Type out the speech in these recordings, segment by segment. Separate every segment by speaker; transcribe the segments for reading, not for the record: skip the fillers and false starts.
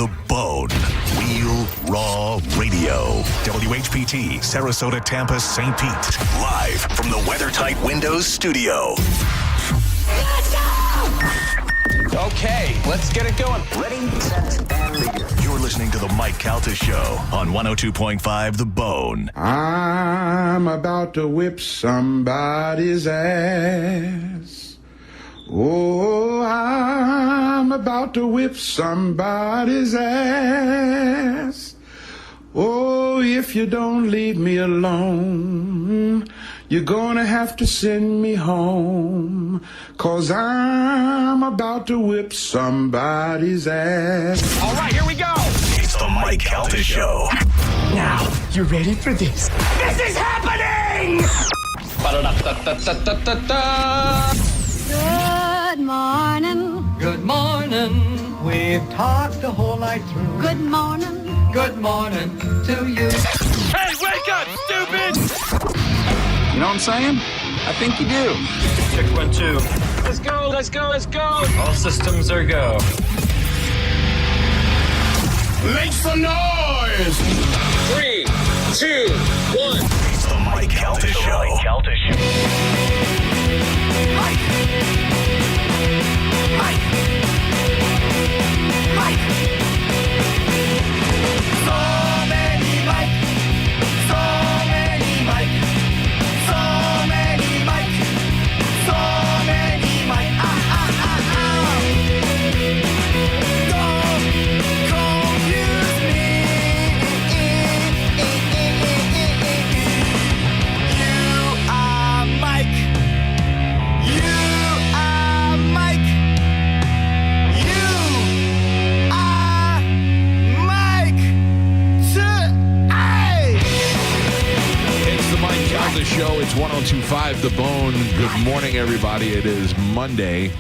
Speaker 1: The Bone. Real Raw Radio. WHPT, Sarasota, Tampa, St. Pete. Live from the WeatherTight Windows studio.
Speaker 2: Let's go!
Speaker 3: Okay, let's get it going.
Speaker 1: Ready, set, and begin. You're listening to The Mike Calta Show on 102.5 The Bone.
Speaker 4: I'm about to whip somebody's ass. Oh, I'm about to whip somebody's ass. Oh, if you don't leave me alone, you're gonna have to send me home, 'cause I'm about to whip somebody's ass.
Speaker 3: All right, here we go.
Speaker 1: It's The Mike Calta Show.
Speaker 3: Now, you ready for this? This is happening! Ba-da-da-da-da-da-da-da.
Speaker 2: Good morning.
Speaker 5: Good morning. We've talked the whole night through.
Speaker 2: Good morning.
Speaker 5: Good morning to you.
Speaker 3: Hey, wake up, stupid!
Speaker 6: You know what I'm saying? I think you do.
Speaker 5: Check 1, 2.
Speaker 3: Let's go, let's go, let's go!
Speaker 5: All systems are go.
Speaker 4: Make some noise!
Speaker 3: 3, 2, 1.
Speaker 1: It's The Mike Calta Show.
Speaker 7: The show, it's 102.5 The Bone. Good morning, everybody. It is Monday,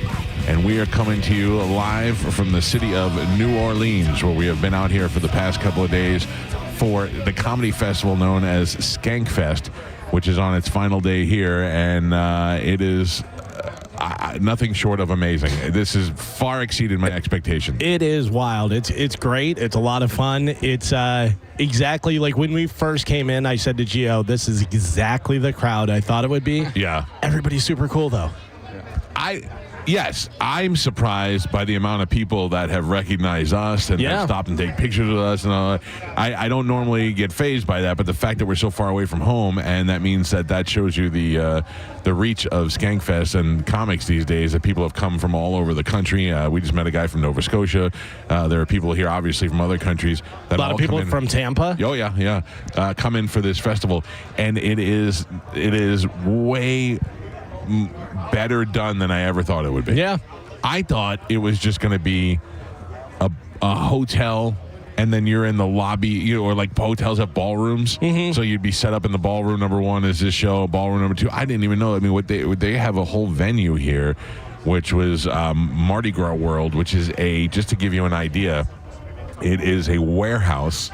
Speaker 7: and we are coming to you live from the city of New Orleans, where we have been out here for the past couple of days for the comedy festival known as Skankfest, which is on its final day here, and it is nothing short of amazing. This has far exceeded my expectations.
Speaker 8: It is wild. It's great. It's a lot of fun. It's exactly like when we first came in, I said to Gio, this is exactly the crowd I thought it would be.
Speaker 7: Yeah.
Speaker 8: Everybody's super cool, though.
Speaker 7: Yes, I'm surprised by the amount of people that have recognized us and have stopped and take pictures with us. And I don't normally get fazed by that, but the fact that we're so far away from home, and that means that shows you the reach of Skankfest and comics these days, that people have come from all over the country. We just met a guy from Nova Scotia. There are people here, obviously, from other countries. That
Speaker 8: a lot of people from Tampa.
Speaker 7: Oh, yeah. Come in for this festival. And it is way better done than I ever thought it would be.
Speaker 8: Yeah.
Speaker 7: I thought it was just going to be a hotel, and then you're in the lobby, or like hotels have ballrooms. Mm-hmm. So you'd be set up in the ballroom number one as this show, ballroom number two. I didn't even know. I mean, they have a whole venue here, which was Mardi Gras World, which is just to give you an idea, it is a warehouse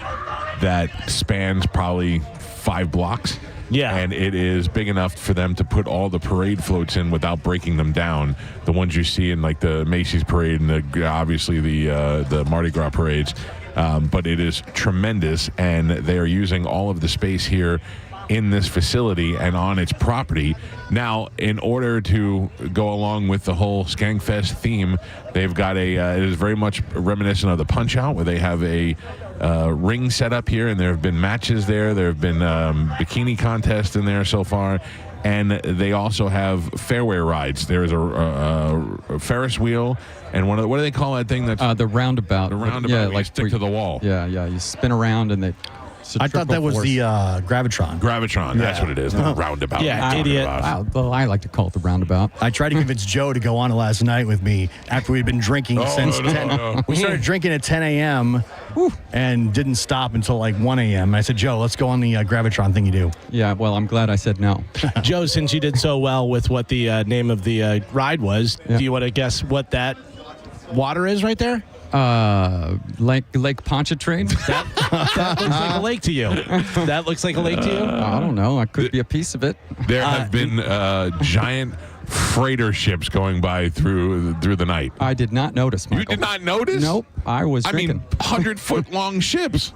Speaker 7: that spans probably 5 blocks.
Speaker 8: Yeah.
Speaker 7: And it is big enough for them to put all the parade floats in without breaking them down. The ones you see in like the Macy's parade and obviously the Mardi Gras parades. But it is tremendous, and they are using all of the space here in this facility and on its property. Now, in order to go along with the whole Skankfest theme, they've got it is very much reminiscent of the Punch-Out, where they have a ring set up here, and there have been matches there. There have been bikini contests in there so far, and they also have fairway rides. There is a Ferris wheel, and what do they call that thing? That's
Speaker 9: the roundabout.
Speaker 7: The roundabout.
Speaker 9: Yeah,
Speaker 7: Like
Speaker 9: like
Speaker 7: stick to the wall.
Speaker 9: Yeah. You spin around and they.
Speaker 8: I thought that was the Gravitron.
Speaker 7: Gravitron, that's what it is. The roundabout.
Speaker 8: Yeah, idiot.
Speaker 9: Well, I like to call it the roundabout.
Speaker 8: I tried to convince Joe to go on last night with me after we'd been drinking since 10.
Speaker 7: No.
Speaker 8: We started drinking at 10 a.m. and didn't stop until like 1 a.m. I said, Joe, let's go on the Gravitron thing you do.
Speaker 9: Yeah, well, I'm glad I said no.
Speaker 8: Joe, since you did so well with what the name of the ride was, do you want to guess what that water is right there?
Speaker 9: Lake Pontchartrain?
Speaker 8: That looks like a lake to you. That looks like a lake to you?
Speaker 9: I don't know. I could be a piece of it.
Speaker 7: There have been giant freighter ships going by through the night.
Speaker 9: I did not notice, Michael.
Speaker 7: You did not notice?
Speaker 9: Nope. I was drinking.
Speaker 7: 100-foot long ships.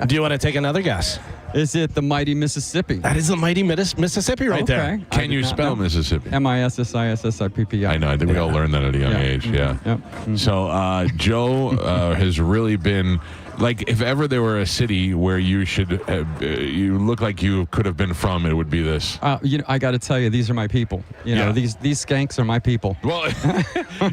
Speaker 8: Do you want to take another guess?
Speaker 9: Is it the mighty Mississippi?
Speaker 8: That is the mighty Mississippi right there.
Speaker 9: Okay.
Speaker 7: Can you spell Mississippi?
Speaker 9: Mississippi.
Speaker 7: I know. I think we all learned that at a young age. Yeah.
Speaker 9: Yep. Mm-hmm.
Speaker 7: So Joe has really been like, if ever there were a city where you should, you look like you could have been from, it would be this.
Speaker 9: I got to tell you, these are my people. You know, these skanks are my people.
Speaker 7: Well,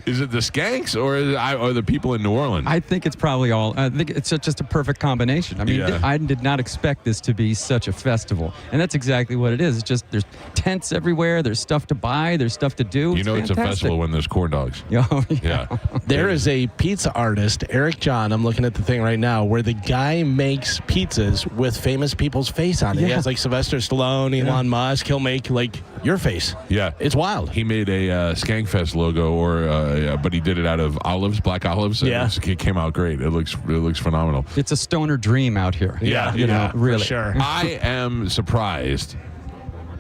Speaker 7: is it the skanks or the people in New Orleans?
Speaker 9: I think it's probably all. I think it's just a perfect combination. I mean, I did not expect this to be such a festival, and that's exactly what it is. It's just there's tents everywhere. There's stuff to buy. There's stuff to do.
Speaker 7: You know, it's a festival when there's corn dogs.
Speaker 9: Oh,
Speaker 7: yeah.
Speaker 8: There is a pizza artist, Eric John. I'm looking at the thing right now, where the guy makes pizzas with famous people's face on it. He has like Sylvester Stallone, Elon Musk. He'll make like your face.
Speaker 7: Yeah,
Speaker 8: it's wild.
Speaker 7: He made a Skankfest logo, but he did it out of olives, black olives.
Speaker 8: Yeah,
Speaker 7: it came out great. It looks phenomenal.
Speaker 9: It's a stoner dream out here.
Speaker 7: Yeah,
Speaker 9: you know, really.
Speaker 8: For sure.
Speaker 7: I am surprised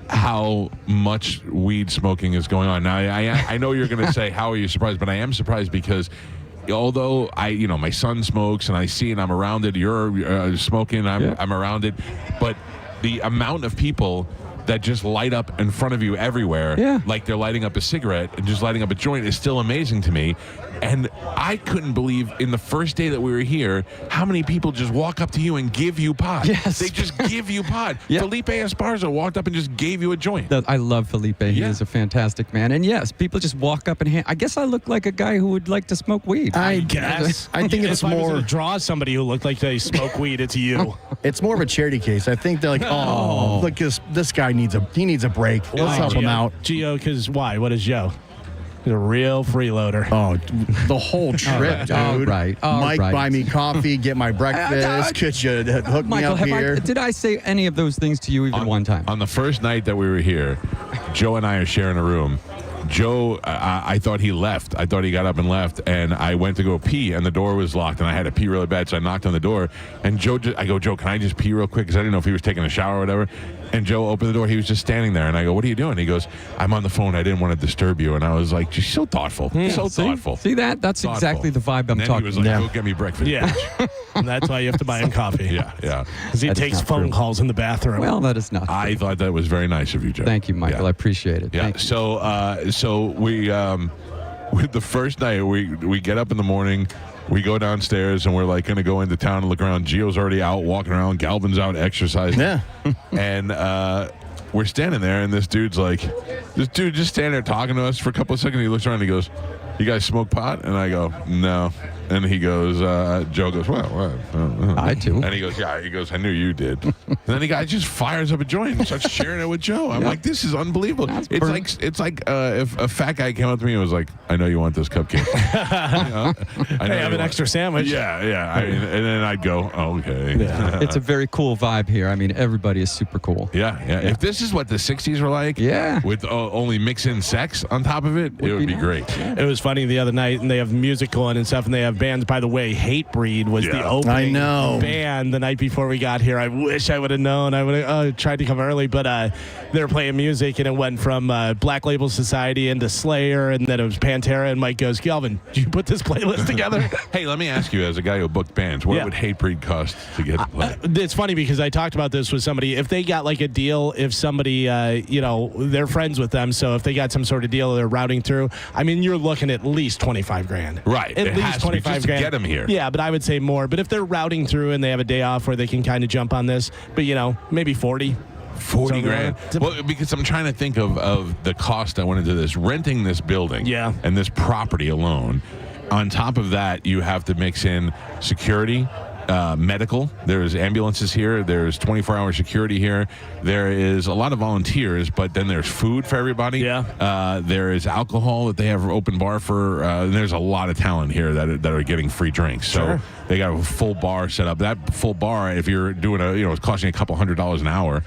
Speaker 7: how much weed smoking is going on. Now, I know you're going to say, how are you surprised? But I am surprised because although my son smokes and I see and I'm around it, you're smoking, I'm around it, but the amount of people that just light up in front of you everywhere, like they're lighting up a cigarette and just lighting up a joint, is still amazing to me. And I couldn't believe in the first day that we were here how many people just walk up to you and give you pot.
Speaker 9: Yes.
Speaker 7: They just give you pot. Felipe Esparza walked up and just gave you a joint.
Speaker 9: I love Felipe. He is a fantastic man. And yes, people just walk up and I guess I look like a guy who would like to smoke weed.
Speaker 8: I guess.
Speaker 10: I think it's
Speaker 8: if
Speaker 10: more.
Speaker 8: I was to draw somebody who looked like they smoke weed, it's you.
Speaker 10: It's more of a charity case. I think they're like, oh, look, this guy needs a break. Let's help him out.
Speaker 8: Gio, because why? What is Joe? He's a real freeloader.
Speaker 10: Oh, the whole trip, dude.
Speaker 9: All right.
Speaker 10: Mike, buy me coffee, get my breakfast. Could you hook
Speaker 9: Michael,
Speaker 10: me up here?
Speaker 9: did I say any of those things to you even one time?
Speaker 7: On the first night that we were here, Joe and I are sharing a room. Joe, I thought he left. I thought he got up and left, and I went to go pee, and the door was locked, and I had to pee really bad, so I knocked on the door, and I go, Joe, can I just pee real quick? Because I didn't know if he was taking a shower or whatever. And Joe opened the door. He was just standing there, and I go, what are you doing? He goes, I'm on the phone. I didn't want to disturb you. And I was like, she's so thoughtful. So thoughtful.
Speaker 9: See that? That's
Speaker 7: thoughtful.
Speaker 9: Exactly the vibe I'm
Speaker 7: and then
Speaker 9: talking
Speaker 7: he was like,
Speaker 9: about.
Speaker 7: go get me breakfast.
Speaker 8: Yeah. And that's why you have to buy him coffee.
Speaker 7: Yeah.
Speaker 8: Because he takes phone calls in the bathroom.
Speaker 9: Well, that is not
Speaker 7: I thought that was very nice of you, Joe.
Speaker 9: Thank you, Michael. I appreciate it.
Speaker 7: Yeah.
Speaker 9: Thank you.
Speaker 7: So we with the first night we get up in the morning, we go downstairs and we're like going to go into town and look around. Gio's already out walking around. Galvin's out exercising.
Speaker 10: Yeah.
Speaker 7: And we're standing there, and this dude just standing there talking to us for a couple of seconds. He looks around and he goes, you guys smoke pot? And I go, no. And he goes, Joe goes, well.
Speaker 9: I do.
Speaker 7: And he goes, yeah. He goes, I knew you did. And then the guy just fires up a joint and starts sharing it with Joe. I'm like, this is unbelievable. It's like if a fat guy came up to me and was like, I know you want this cupcake. I
Speaker 8: have an extra sandwich.
Speaker 7: Yeah. And then I'd go, oh, okay.
Speaker 8: Yeah.
Speaker 9: It's a very cool vibe here. I mean, everybody is super cool.
Speaker 7: Yeah. If this is what the 60s were like, with only mix in sex on top of it, it would be great.
Speaker 8: It was funny the other night, and they have music going and stuff, and they have bands. By the way, Hatebreed was the opening band the night before we got here. I wish I would have known. I would have tried to come early, but they were playing music, and it went from Black Label Society into Slayer, and then it was Pantera, and Mike goes, Galvin, did you put this playlist together?
Speaker 7: Hey, let me ask you, as a guy who booked bands, what would Hatebreed cost to get to play?
Speaker 8: It's funny because I talked about this with somebody. If they got like a deal, if somebody, they're friends with them, so if they got some sort of deal they're routing through, I mean, you're looking at least $25,000.
Speaker 7: Right.
Speaker 8: At least $25,000.
Speaker 7: Get them here.
Speaker 8: Yeah, but I would say more. But if they're routing through and they have a day off where they can kind of jump on this, but maybe 40.
Speaker 7: 40 grand. Well, because I'm trying to think of the cost that went into this. Renting this building and this property alone. On top of that, you have to mix in security, medical. There's ambulances here. There's 24-hour security here. There is a lot of volunteers, but then there's food for everybody. Yeah. There is alcohol that they have open bar for. And there's a lot of talent here that are getting free drinks. So they got a full bar set up. That full bar, if you're doing it's costing a couple $100 an hour.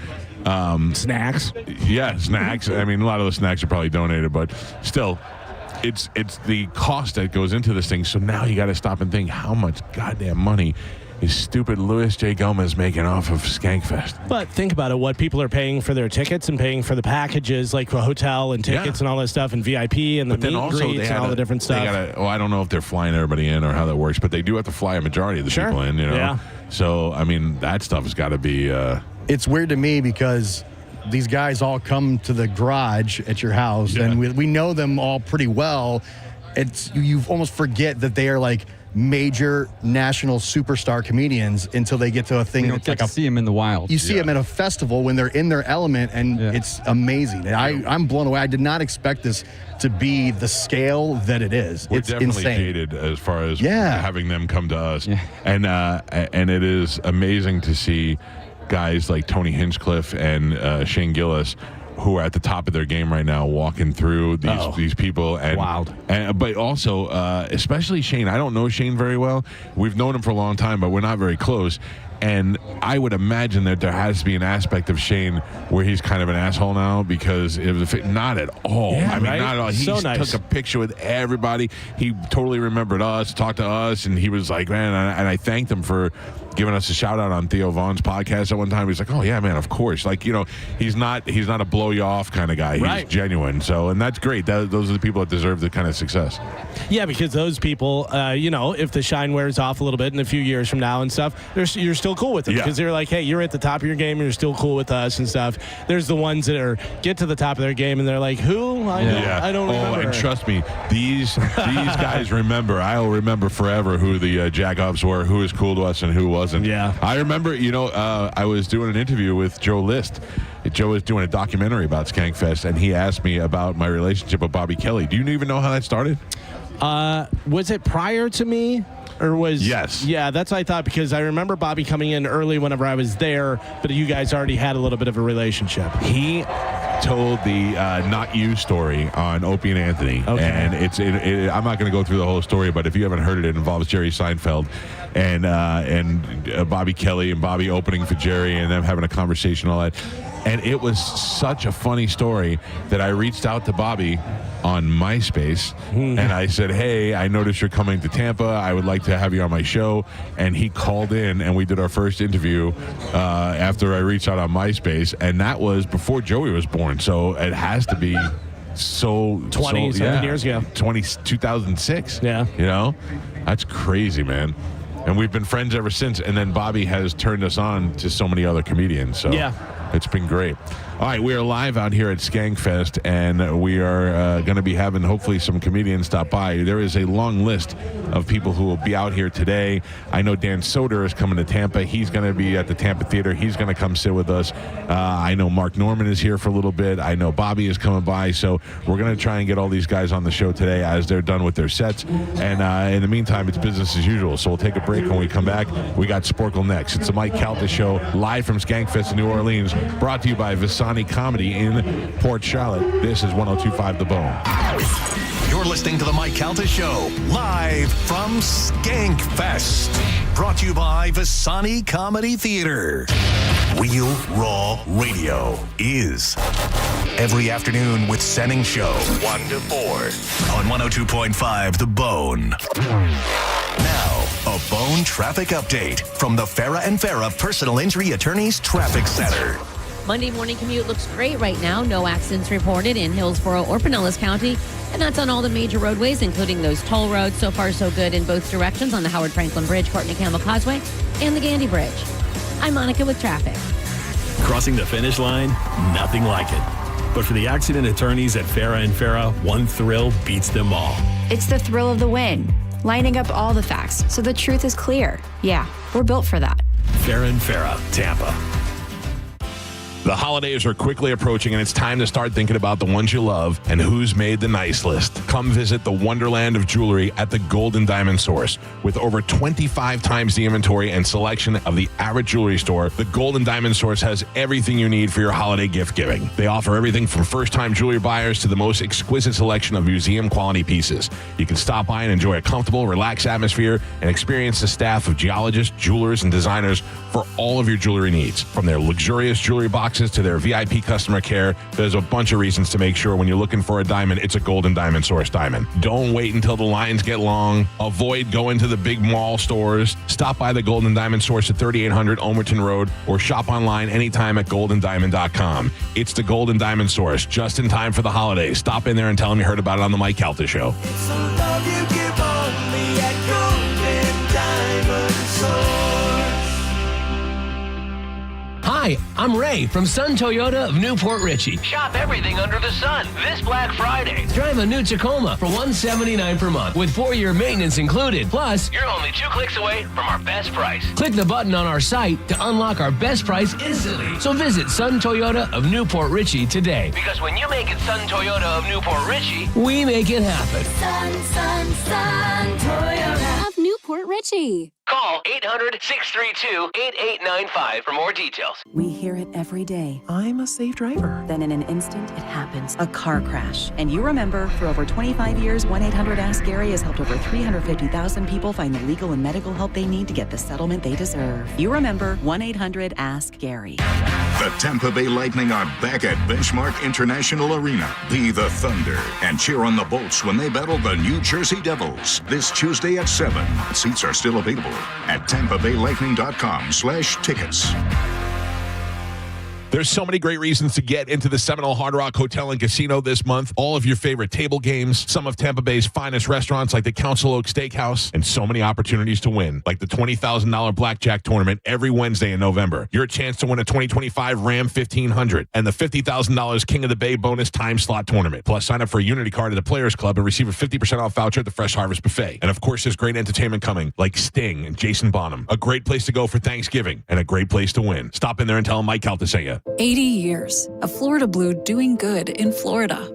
Speaker 8: Snacks.
Speaker 7: Yeah, snacks. I mean, a lot of the snacks are probably donated, but still. it's the cost that goes into this thing. So now you got to stop and think, how much goddamn money is stupid Luis J. Gomez making off of Skankfest?
Speaker 8: But think about it, what people are paying for their tickets and paying for the packages, like the hotel and tickets and all that stuff, and VIP and the meet and greets and all the different stuff.
Speaker 7: I don't know if they're flying everybody in or how that works, but they do have to fly a majority of the people in,
Speaker 8: Yeah.
Speaker 7: So, I mean, that stuff has got to be...
Speaker 10: It's weird to me because these guys all come to the garage at your house, and we know them all pretty well. You almost forget that they are like major national superstar comedians until they get to a thing.
Speaker 9: You don't get to see them in the wild.
Speaker 10: You see them at a festival when they're in their element, and it's amazing. And I'm blown away. I did not expect this to be the scale that it is.
Speaker 7: We're
Speaker 10: it's
Speaker 7: definitely
Speaker 10: insane.
Speaker 7: jaded as far as having them come to us. Yeah. And it is amazing to see guys like Tony Hinchcliffe and Shane Gillis, who are at the top of their game right now, walking through these people. And,
Speaker 8: wild.
Speaker 7: But also, especially Shane. I don't know Shane very well. We've known him for a long time, but we're not very close. And I would imagine that there has to be an aspect of Shane where he's kind of an asshole now, because it was not at all.
Speaker 8: Yeah,
Speaker 7: I mean, not at all. He took a picture with everybody. He totally remembered us, talked to us, and he was like, man, and I thanked him for giving us a shout out on Theo Vaughn's podcast at one time. He's like, oh yeah, man, of course. Like, he's not a blow you off kind of guy. He's genuine. So, and that's great. Those are the people that deserve the kind of success.
Speaker 8: Yeah, because those people, if the shine wears off a little bit in a few years from now and stuff, you're still cool with them because they're like, hey, you're at the top of your game and you're still cool with us and stuff. There's the ones that get to the top of their game and they're like, who? I don't remember.
Speaker 7: And trust me, these guys remember. I'll remember forever who the jack-ups were, who was cool to us and who wasn't.
Speaker 8: Yeah.
Speaker 7: I remember, I was doing an interview with Joe List. Joe was doing a documentary about Skankfest, and he asked me about my relationship with Bobby Kelly. Do you even know how that started?
Speaker 8: Was it prior to me? Or was
Speaker 7: Yes.
Speaker 8: Yeah, that's what I thought, because I remember Bobby coming in early whenever I was there, but you guys already had a little bit of a relationship.
Speaker 7: He told the Not You story on Opie and Anthony.
Speaker 8: Okay.
Speaker 7: And I'm not going to go through the whole story, but if you haven't heard it, it involves Jerry Seinfeld and Bobby Kelly and Bobby opening for Jerry and them having a conversation and all that. And it was such a funny story that I reached out to Bobby on MySpace and I said, hey, I noticed you're coming to Tampa. I would like to have you on my show. And he called in and we did our first interview after I reached out on MySpace. And that was before Joey was born. So it has to be
Speaker 8: 20 years ago.
Speaker 7: 2006.
Speaker 8: Yeah.
Speaker 7: That's crazy, man. And we've been friends ever since. And then Bobby has turned us on to so many other comedians. So it's been great. All right, we are live out here at Skankfest, and we are going to be having hopefully some comedians stop by. There is a long list of people who will be out here today. I know Dan Soder is coming to Tampa. He's going to be at the Tampa Theater. He's going to come sit with us. I know Mark Norman is here for a little bit. I know Bobby is coming by. So we're going to try and get all these guys on the show today as they're done with their sets. And in the meantime, it's business as usual. So we'll take a break. When we come back, we got Sporkle next. It's the Mike Calta Show, live from Skankfest in New Orleans, brought to you by Visani Comedy in Port Charlotte. This is 102.5 The Bone.
Speaker 1: You're listening to the Mike Calta Show, live from Skankfest. Brought to you by Visani Comedy Theater. Real Raw Radio is every afternoon with Senning Show, 1 to 4 on 102.5 The Bone. Now, a Bone traffic update from the Farah and Farah Personal Injury Attorneys Traffic Center.
Speaker 11: Monday morning commute looks great right now. No accidents reported in Hillsborough or Pinellas County. And that's on all the major roadways, including those toll roads. So far, so good in both directions on the Howard Franklin Bridge, Courtney Campbell Causeway, and the Gandy Bridge. I'm Monica with traffic.
Speaker 12: Crossing the finish line, nothing like it. But for the accident attorneys at Farah and Farah, one thrill beats them all.
Speaker 13: It's the thrill of the win. Lining up all the facts so the truth is clear. Yeah, we're built for that.
Speaker 12: Farah and Farah, Tampa.
Speaker 7: The holidays are quickly approaching, and it's time to start thinking about the ones you love and who's made the nice list. Come visit the wonderland of jewelry at the Golden Diamond Source. With over 25 times the inventory and selection of the average jewelry store, the Golden Diamond Source has everything you need for your holiday gift giving. They offer everything from first-time jewelry buyers to the most exquisite selection of museum-quality pieces. You can stop by and enjoy a comfortable, relaxed atmosphere and experience the staff of geologists, jewelers, and designers for all of your jewelry needs. From their luxurious jewelry boxes boxes to their VIP customer care. There's a bunch of reasons to make sure when you're looking for a diamond, it's a Golden Diamond Source diamond. Don't wait until the lines get long. Avoid going to the big mall stores. Stop by the Golden Diamond Source at 3800 Omerton Road or shop online anytime at goldendiamond.com. It's the Golden Diamond Source, just in time for the holidays. Stop in there and tell them you heard about it on the Mike Calta Show.
Speaker 14: Hi, I'm Ray from Sun Toyota of Newport Richey.
Speaker 15: Shop everything under the sun this Black Friday.
Speaker 14: Drive a new Tacoma for $179 per month with 4-year maintenance included. Plus,
Speaker 15: you're only 2 clicks away from our best price.
Speaker 14: Click the button on our site to unlock our best price instantly. So visit Sun Toyota of Newport Richey today.
Speaker 15: Because when you make it Sun Toyota of Newport Richey,
Speaker 14: we make it happen.
Speaker 2: Sun Toyota of Newport Richey.
Speaker 15: Call 800-632-8895 for more details.
Speaker 16: We hear it every day.
Speaker 17: I'm a safe driver.
Speaker 16: Then in an instant, it happens. A car crash. And you remember, for over 25 years, 1-800-ASK-GARY has helped over 350,000 people find the legal and medical help they need to get the settlement they deserve. You remember 1-800-ASK-GARY.
Speaker 18: The Tampa Bay Lightning are back at Benchmark International Arena. Be the Thunder and cheer on the Bolts when they battle the New Jersey Devils this Tuesday at 7. Seats are still available at tampabaylightning.com/tickets.
Speaker 7: There's so many great reasons to get into the Seminole Hard Rock Hotel and Casino this month. All of your favorite table games, some of Tampa Bay's finest restaurants like the Council Oak Steakhouse, and so many opportunities to win, like the $20,000 blackjack tournament every Wednesday in November. Your chance to win a 2025 Ram 1500 and the $50,000 King of the Bay bonus time slot tournament. Plus, sign up for a Unity card at the Players Club and receive a 50% off voucher at the Fresh Harvest Buffet. And of course, there's great entertainment coming, like Sting and Jason Bonham. A great place to go for Thanksgiving and a great place to win. Stop in there and tell them Mike Calta sent you.
Speaker 19: 80 years of Florida Blue doing good in Florida,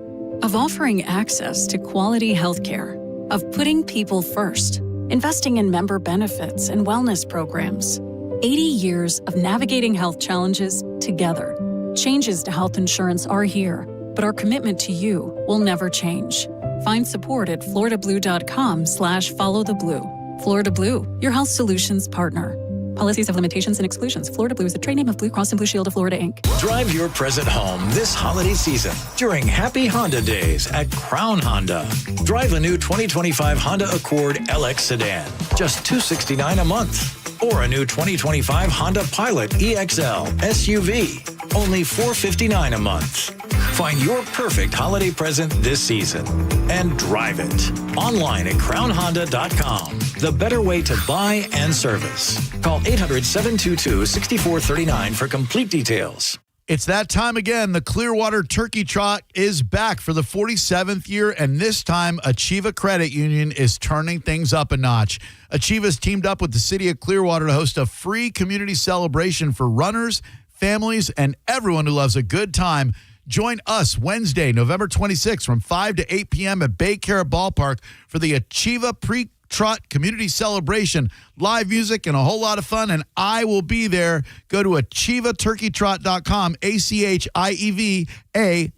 Speaker 19: of offering access to quality health care, of putting people first, investing in member benefits and wellness programs. 80 years of navigating health challenges together. Changes to health insurance are here, but our commitment to you will never change. Find support at floridablue.com/followtheblue. Florida Blue, your health solutions partner. Policies have limitations and exclusions. Florida Blue is a trade name of Blue Cross and Blue Shield of Florida, Inc.
Speaker 20: Drive your present home this holiday season during Happy Honda Days at Crown Honda. Drive a new 2025 Honda Accord LX sedan, just $269 a month. Or a new 2025 Honda Pilot EXL SUV, only $459 a month. Find your perfect holiday present this season and drive it. Online at crownhonda.com. The better way to buy and service. Call 800-722-6439 for complete details.
Speaker 21: It's that time again. The Clearwater Turkey Trot is back for the 47th year, and this time Achieva Credit Union is turning things up a notch. Achieva's teamed up with the city of Clearwater to host a free community celebration for runners, families, and everyone who loves a good time. Join us Wednesday, November 26th from 5 to 8 p.m. at Bay Carrot Ballpark for the Achieva Pre-Trot Community Celebration. Live music and a whole lot of fun, and I will be there. Go to achievaturkeytrot.com, ACHIEVA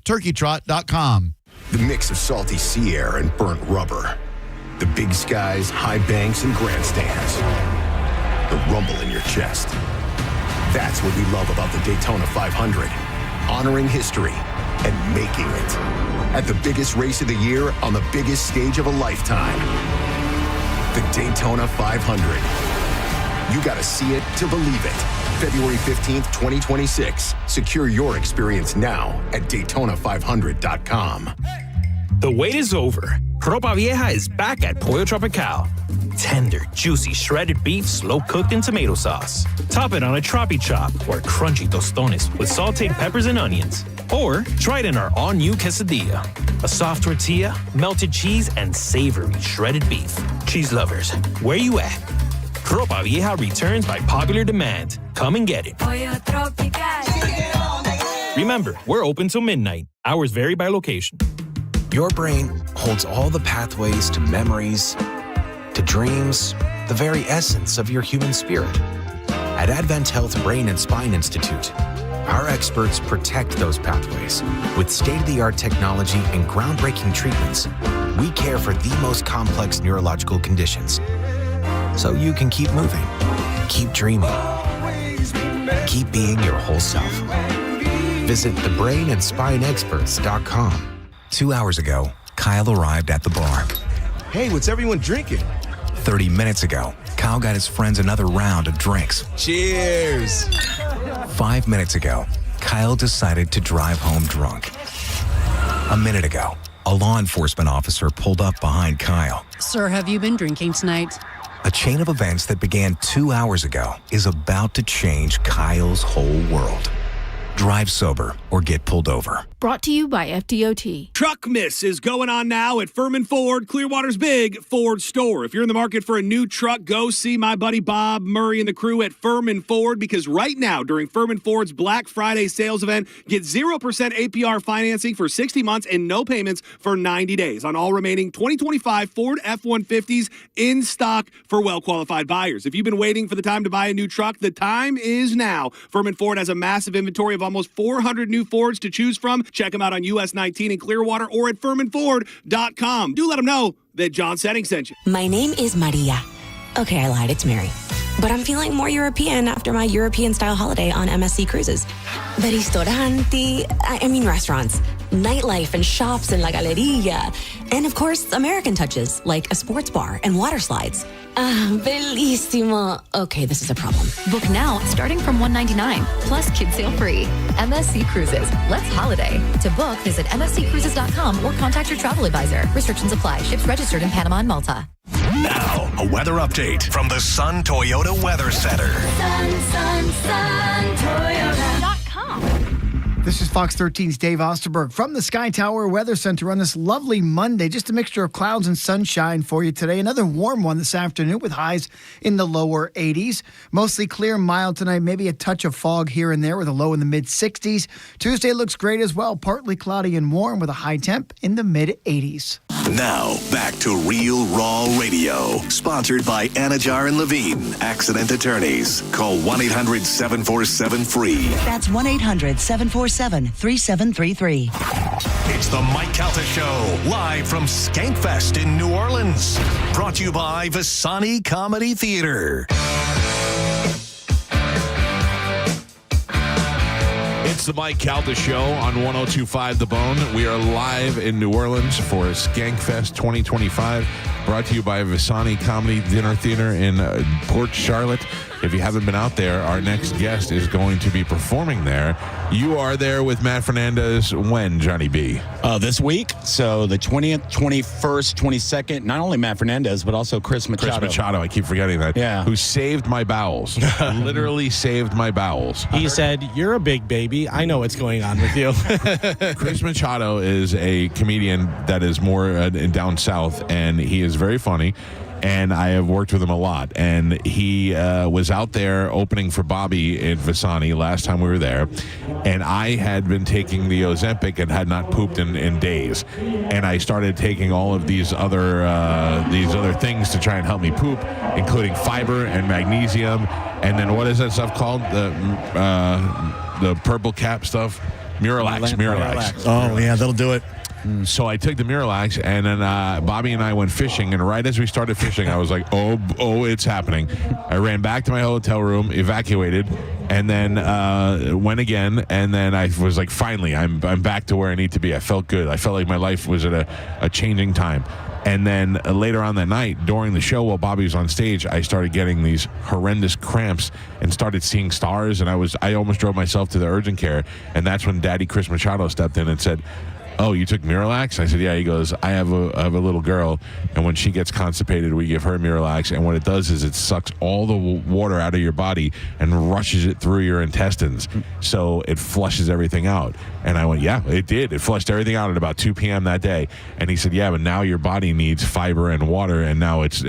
Speaker 21: turkeytrot.com.
Speaker 22: The mix of salty sea air and burnt rubber. The big skies, high banks, and grandstands. The rumble in your chest. That's what we love about the Daytona 500. Honoring history and making it. At the biggest race of the year on the biggest stage of a lifetime. The Daytona 500. You gotta see it to believe it. February 15th, 2026. Secure your experience now at Daytona500.com.
Speaker 12: The wait is over. Ropa Vieja is back at Pollo Tropical. Tender, juicy, shredded beef slow-cooked in tomato sauce. Top it on a tropi chop or crunchy tostones with sauteed peppers and onions. Or try it in our all-new quesadilla. A soft tortilla, melted cheese, and savory shredded beef. Cheese lovers, where you at? Ropa Vieja returns by popular demand. Come and get it.
Speaker 2: Pollo Tropical.
Speaker 12: Remember, we're open till midnight. Hours vary by location.
Speaker 23: Your brain holds all the pathways to memories, to dreams, the very essence of your human spirit. At Advent Health Brain and Spine Institute, our experts protect those pathways. With state-of-the-art technology and groundbreaking treatments, we care for the most complex neurological conditions. So you can keep moving, keep dreaming, keep being your whole self. Visit thebrainandspineexperts.com. 2 hours ago, Kyle arrived at the bar.
Speaker 5: Hey, what's everyone drinking?
Speaker 23: 30 minutes ago, Kyle got his friends another round of drinks.
Speaker 5: Cheers!
Speaker 23: 5 minutes ago, Kyle decided to drive home drunk. A minute ago, a law enforcement officer pulled up behind Kyle.
Speaker 6: Sir, have you been drinking tonight?
Speaker 23: A chain of events that began 2 hours ago is about to change Kyle's whole world. Drive sober or get pulled over.
Speaker 6: Brought to you by FDOT.
Speaker 17: Truck Miss is going on now at Furman Ford, Clearwater's big Ford store. If you're in the market for a new truck, go see my buddy Bob Murray and the crew at Furman Ford, because right now during Furman Ford's Black Friday sales event, get 0% APR financing for 60 months and no payments for 90 days on all remaining 2025 Ford F-150s in stock for well-qualified buyers. If you've been waiting for the time to buy a new truck, the time is now. Furman Ford has a massive inventory of almost 400 new Fords to choose from. Check them out on US 19 in Clearwater or at FurmanFord.com. Do let them know that John Setting sent you.
Speaker 24: My name is Maria. Okay, I lied. It's Mary. But I'm feeling more European after my European-style holiday on MSC Cruises. The restaurants, nightlife and shops and La Galleria. And, of course, American touches, like a sports bar and water slides. Bellissimo. Okay, this is a problem.
Speaker 25: Book now, starting from $199, plus kids sale free. MSC Cruises. Let's holiday. To book, visit MSCCruises.com or contact your travel advisor. Restrictions apply. Ships registered in Panama and Malta.
Speaker 1: Now, a weather update from the Sun Toyota Weather Center.
Speaker 2: Sun, Toyota.com.
Speaker 26: This is Fox 13's Dave Osterberg from the Sky Tower Weather Center on this lovely Monday. Just a mixture of clouds and sunshine for you today. Another warm one this afternoon with highs in the lower 80s. Mostly clear and mild tonight. Maybe a touch of fog here and there with a low in the mid-60s. Tuesday looks great as well. Partly cloudy and warm with a high temp in the mid-80s.
Speaker 1: Now, back to Real Raw Radio. Sponsored by Anajar and Levine, Accident Attorneys. Call 1-800-747-FREE.
Speaker 27: That's 1-800-747-3733.
Speaker 1: It's the Mike Calta Show, live from Skankfest in New Orleans. Brought to you by Visani Comedy Theater.
Speaker 7: It's the Mike Calta Show on 102.5 The Bone. We are live in New Orleans for Skankfest 2025, brought to you by Visani Comedy Dinner Theater in Port Charlotte. If you haven't been out there, our next guest is going to be performing there. You are there with Matt Fernandez when, Johnny B?
Speaker 28: This week. So the 20th, 21st, 22nd, not only Matt Fernandez, but also Chris Machado.
Speaker 7: Chris Machado, I keep forgetting that.
Speaker 28: Yeah.
Speaker 7: Who saved my bowels. Literally saved my bowels.
Speaker 8: He said, "You're a big baby. I know what's going on with you."
Speaker 7: Chris Machado is a comedian that is more down south, and he is very funny. And I have worked with him a lot. And he was out there opening for Bobby in Visani last time we were there. And I had been taking the Ozempic and had not pooped in days. And I started taking all of these other things to try and help me poop, including fiber and magnesium. And then what is that stuff called? The purple cap stuff? Miralax.
Speaker 10: Oh, yeah, that'll do it.
Speaker 7: So I took the Miralax, and then Bobby and I went fishing, and right as we started fishing, I was like, oh, it's happening. I ran back to my hotel room, evacuated, and then went again, and then I was like, finally, I'm back to where I need to be. I felt good. I felt like my life was at a changing time. And then later on that night, during the show, while Bobby was on stage, I started getting these horrendous cramps and started seeing stars, and I almost drove myself to the urgent care, and that's when Daddy Chris Machado stepped in and said, "Oh, you took Miralax?" I said, "Yeah." He goes, I have a little girl, and when she gets constipated, we give her Miralax, and what it does is it sucks all the water out of your body and rushes it through your intestines, so it flushes everything out." And I went, "Yeah, it did. It flushed everything out at about 2 p.m. that day." And he said, "Yeah, but now your body needs fiber and water, and now it's."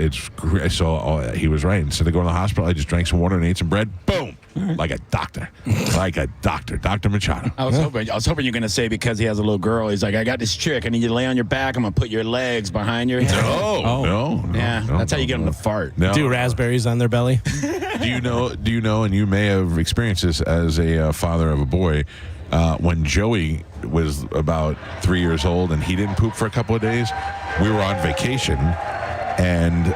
Speaker 7: So he was right. Instead of going to the hospital, I just drank some water and ate some bread. Boom. Like a doctor. Dr. Machado.
Speaker 28: I was hoping you're going to say because he has a little girl, he's like, "I got this chick. I need you to lay on your back. I'm going to put your legs behind your head."
Speaker 7: No.
Speaker 28: Yeah, that's how you get them to fart.
Speaker 7: No.
Speaker 8: Do raspberries on their belly.
Speaker 7: Do you know, and you may have experienced this as a father of a boy, when Joey was about 3 years old and he didn't poop for a couple of days, we were on vacation. And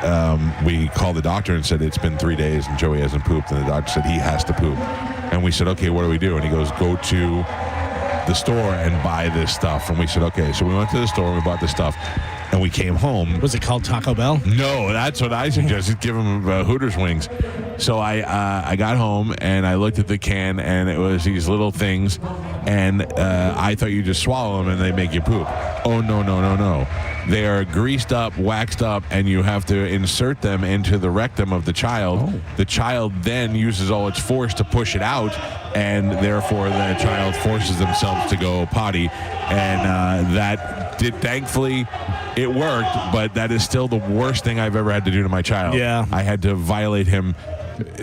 Speaker 7: we called the doctor and said, "It's been 3 days and Joey hasn't pooped." And the doctor said, "He has to poop." And we said, "Okay, what do we do?" And he goes, "Go to the store and buy this stuff. And we said, okay. So we went to the store and we bought this stuff. And we came home.
Speaker 8: Was it called Taco Bell?
Speaker 7: No, that's what I suggested. Give them Hooters wings. So I got home and I looked at the can and it was these little things. And I thought you just swallow them and they make you poop. Oh, no. They are greased up, waxed up, and you have to insert them into the rectum of the child. Oh. The child then uses all its force to push it out, and therefore the child forces themselves to go potty. And that did, thankfully, it worked, but that is still the worst thing I've ever had to do to my child.
Speaker 8: Yeah.
Speaker 7: I had to violate him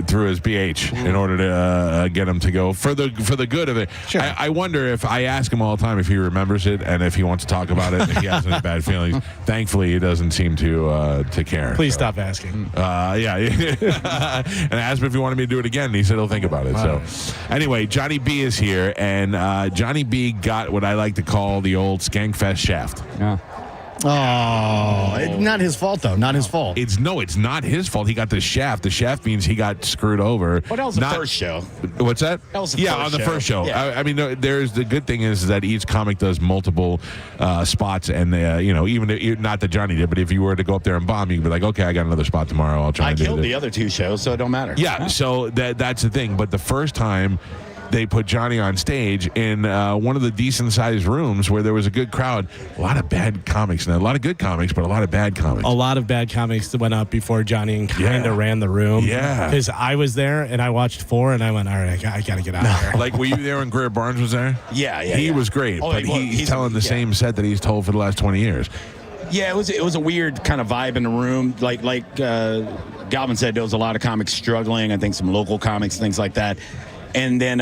Speaker 7: through his BH in order to get him to go for the good of it. Sure. I wonder if I ask him all the time if he remembers it and if he wants to talk about it, if he has any bad feelings. Thankfully, he doesn't seem to care.
Speaker 8: Please stop asking.
Speaker 7: Yeah. And I asked him if he wanted me to do it again, and he said he'll think about it.
Speaker 8: Wow.
Speaker 7: So, anyway, Johnny B is here, and Johnny B got what I like to call the old Skankfest shaft.
Speaker 10: Yeah. Oh, not his fault, though. Not his fault.
Speaker 7: It's not his fault. He got the shaft. The shaft means he got screwed over.
Speaker 28: Well, that was the first show.
Speaker 7: What's that?
Speaker 28: That was the
Speaker 7: on the first show.
Speaker 28: Yeah.
Speaker 7: I mean, there's the good thing is that each comic does multiple spots, and even if, not that Johnny did, but if you were to go up there and bomb, you could be like, okay, I got another spot tomorrow. I'll try.
Speaker 28: I
Speaker 7: and do
Speaker 28: killed
Speaker 7: this.
Speaker 28: the other two shows, so it don't matter.
Speaker 7: Yeah. So that's the thing. But the first time they put Johnny on stage in one of the decent-sized rooms where there was a good crowd. A lot of bad comics, and a lot of good comics, but a lot of bad comics.
Speaker 8: A lot of bad comics that went up before Johnny and kind of ran the room.
Speaker 7: Yeah.
Speaker 8: Because I was there, and I watched 4, and I went, all right, I got to get out of here.
Speaker 7: Like, were you there when Greer Barnes was there?
Speaker 28: Yeah.
Speaker 7: He was great, but he's telling the same set that he's told for the last 20 years.
Speaker 28: Yeah, it was a weird kind of vibe in the room. Like Galvin said, there was a lot of comics struggling. I think some local comics, things like that. And then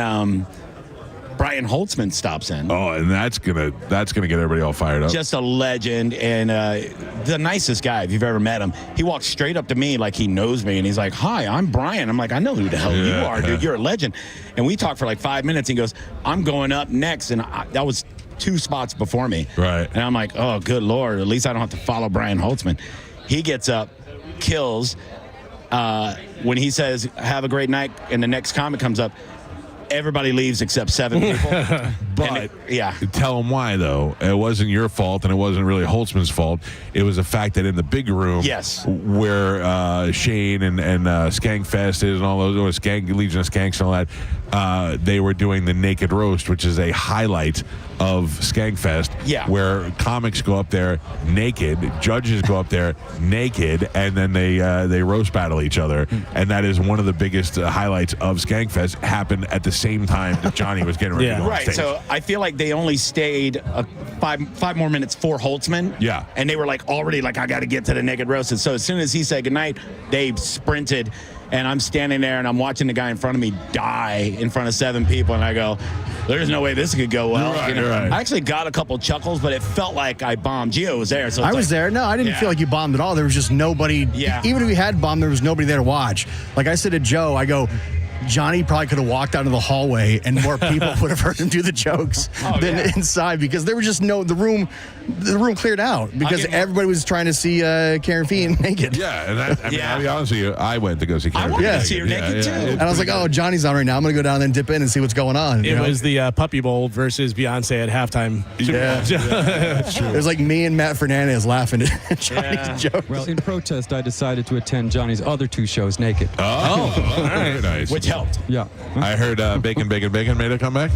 Speaker 28: Brian Holtzman stops in.
Speaker 7: Oh, and that's gonna get everybody all fired up.
Speaker 28: Just a legend and the nicest guy if you've ever met him. He walks straight up to me like he knows me, and he's like, "Hi, I'm Brian." I'm like, "I know who the hell you are, dude. You're a legend." And we talked for like 5 minutes. He goes, "I'm going up next," and that was 2 spots before me.
Speaker 7: Right.
Speaker 28: And I'm like, "Oh, good Lord! At least I don't have to follow Brian Holtzman." He gets up, kills. When he says, "Have a great night," and the next comic comes up, everybody leaves except 7 people.
Speaker 7: But tell him why, though. It wasn't your fault, and it wasn't really Holtzman's fault. It was the fact that in the big room, where Shane and Skankfest is and all those, or Legion of Skanks and all that, they were doing the Naked Roast, which is a highlight of Skankfest, where comics go up there naked, judges go up there naked, and then they roast battle each other. And that is one of the biggest highlights of Skankfest. Happened at the same time that Johnny was getting ready to go on
Speaker 28: right.
Speaker 7: stage.
Speaker 28: So I feel like they only stayed 5 more minutes for Holtzman.
Speaker 7: Yeah.
Speaker 28: And they were like already like, I got to get to the Naked Roast. And so as soon as he said goodnight, they sprinted. And I'm standing there and I'm watching the guy in front of me die in front of 7 people. And I go, there's no way this could go well.
Speaker 7: Right,
Speaker 28: you know?
Speaker 7: right.
Speaker 28: I actually got a couple chuckles, but it felt like I bombed. Gio was there. So
Speaker 10: I was there. No, I didn't feel like you bombed at all. There was just nobody.
Speaker 28: Yeah.
Speaker 10: Even if we had bombed, there was nobody there to watch. Like I said to Joe, I go, Johnny probably could have walked out of the hallway and more people would have heard him do the jokes than inside, because there was just the room cleared out because everybody was trying to see Karen Fiend naked.
Speaker 7: Yeah, and that, I'll be honest with you, I went to go see Karen Fiend.
Speaker 28: I wanted to see her naked too.
Speaker 10: And I was like, oh, Johnny's on right now. I'm going to go down there and dip in and see what's going on.
Speaker 8: It was the Puppy Bowl versus Beyonce at halftime.
Speaker 10: Yeah.
Speaker 7: That's true.
Speaker 10: It was like me and Matt Fernandez laughing at Johnny's jokes.
Speaker 3: Well, in protest, I decided to attend Johnny's other 2 shows naked.
Speaker 7: Oh, very nice.
Speaker 28: Which helped.
Speaker 3: Yeah.
Speaker 7: I heard Bacon made a comeback.